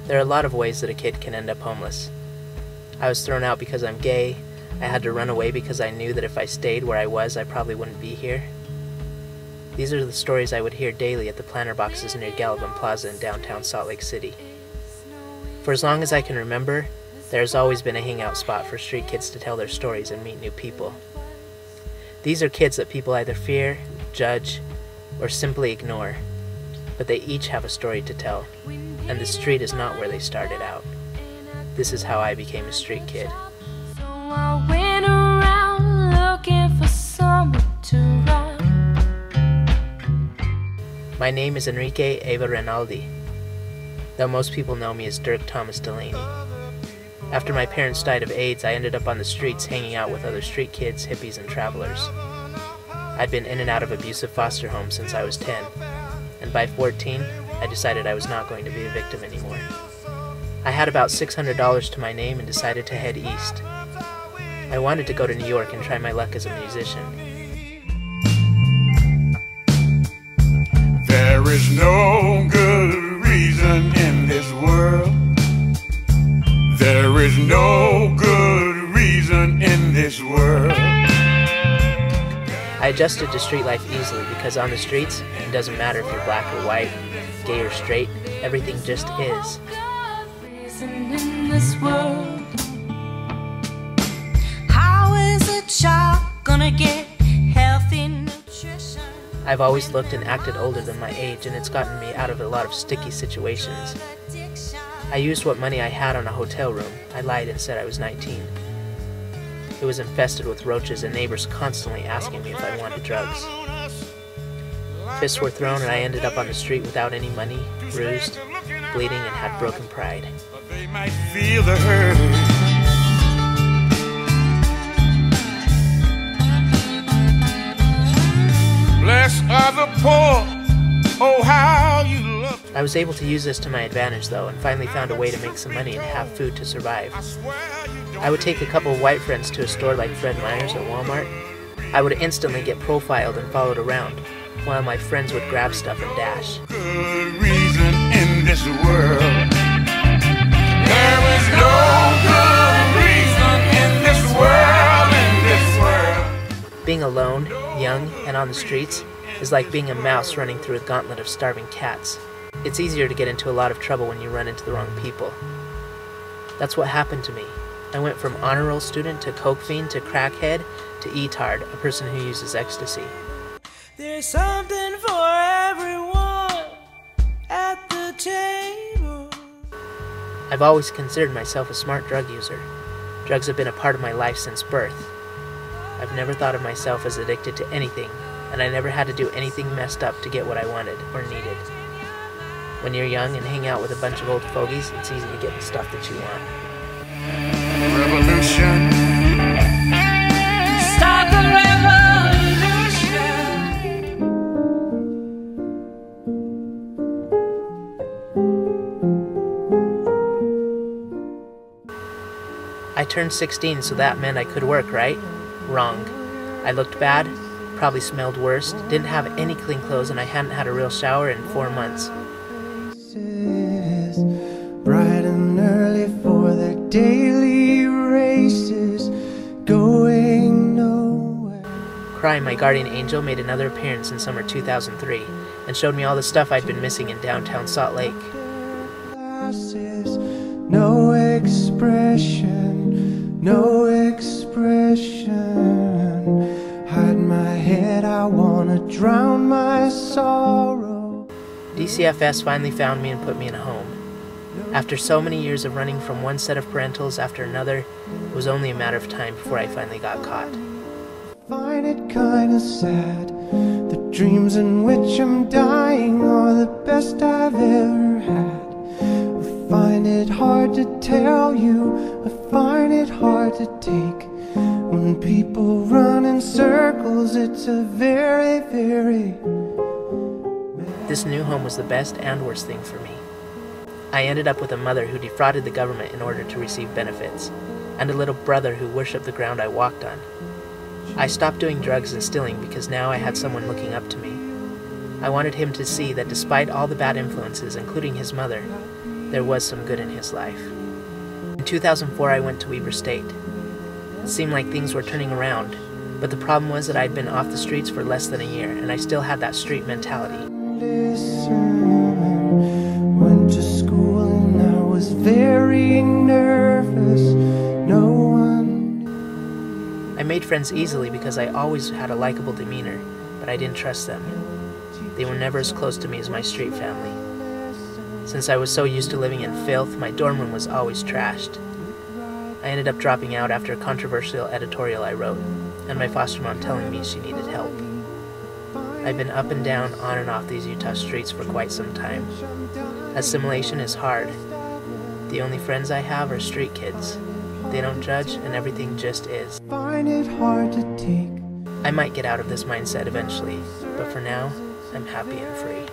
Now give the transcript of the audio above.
There are a lot of ways that a kid can end up homeless. I was thrown out because I'm gay. I had to run away because I knew that if I stayed where I was, I probably wouldn't be here. These are the stories I would hear daily at the planter boxes near Gallivan Plaza in downtown Salt Lake City. For as long as I can remember, there has always been a hangout spot for street kids to tell their stories and meet new people. These are kids that people either fear, judge, or simply ignore, but they each have a story to tell, and the street is not where they started out. This is how I became a street kid. So I went around looking for someone to ride. My name is Enrique Eva Rinaldi, though most people know me as Dirk Thomas Delaney. After my parents died of AIDS, I ended up on the streets hanging out with other street kids, hippies, and travelers. I'd been in and out of abusive foster homes since I was 10, and by 14, I decided I was not going to be a victim anymore. I had about $600 to my name and decided to head east. I wanted to go to New York and try my luck as a musician. There is no good reason in this world. There is no good reason in this world. I adjusted to street life easily because on the streets, it doesn't matter if you're black or white, gay or straight, everything just is. In this world, how is a child gonna get healthy nutrition? I've always looked and acted older than my age, and it's gotten me out of a lot of sticky situations. I used what money I had on a hotel room. I lied and said I was 19. It was infested with roaches and neighbors constantly asking me if I wanted drugs. Fists were thrown and I ended up on the street without any money, bruised, bleeding, and had broken pride. They might feel the hurt. Blessed are the poor, oh how you look. I was able to use this to my advantage though, and finally found a way to make some money and have food to survive. I would take a couple of white friends to a store like Fred Meyer's or Walmart. I would instantly get profiled and followed around, while my friends would grab stuff and dash. Good reason in this world. There is no good reason in this world, Being alone, young, and on the streets is like being a mouse running through a gauntlet of starving cats. It's easier to get into a lot of trouble when you run into the wrong people. That's what happened to me. I went from honor roll student to coke fiend to crackhead to E-tard, a person who uses ecstasy. There's something for everyone at the table. I've always considered myself a smart drug user. Drugs have been a part of my life since birth. I've never thought of myself as addicted to anything, and I never had to do anything messed up to get what I wanted or needed. When you're young and hang out with a bunch of old fogies, it's easy to get the stuff that you want. revolution. Start the revolution. I turned 16, so that meant I could work, right? Wrong. I looked bad, probably smelled worse, didn't have any clean clothes, and I hadn't had a real shower in 4 months. Bright and early for their daily races, going nowhere. Cry, my guardian angel, made another appearance in summer 2003 and showed me all the stuff I'd been missing in downtown Salt Lake. Glasses, no expression, no expression. Hide my head, I wanna drown my sorrow. DCFS finally found me and put me in a home. After so many years of running from one set of parentals after another, it was only a matter of time before I finally got caught. Find it kinda sad. The dreams in which I'm dying are the best I've ever had. I find it hard to tell you, I find it hard to take. When people run in circles, it's a very, very... This new home was the best and worst thing for me. I ended up with a mother who defrauded the government in order to receive benefits, and a little brother who worshipped the ground I walked on. I stopped doing drugs and stealing because now I had someone looking up to me. I wanted him to see that despite all the bad influences, including his mother, there was some good in his life. In 2004, I went to Weber State. It seemed like things were turning around, but the problem was that I'd been off the streets for less than a year, and I still had that street mentality. Went to school and I was very nervous. No one. I made friends easily because I always had a likable demeanor, but I didn't trust them. They were never as close to me as my street family. Since I was so used to living in filth, my dorm room was always trashed. I ended up dropping out after a controversial editorial I wrote, and my foster mom telling me she needed help. I've been up and down, on and off these Utah streets for quite some time. Assimilation is hard. The only friends I have are street kids. They don't judge, and everything just is. Find it hard to take. I might get out of this mindset eventually, but for now, I'm happy and free.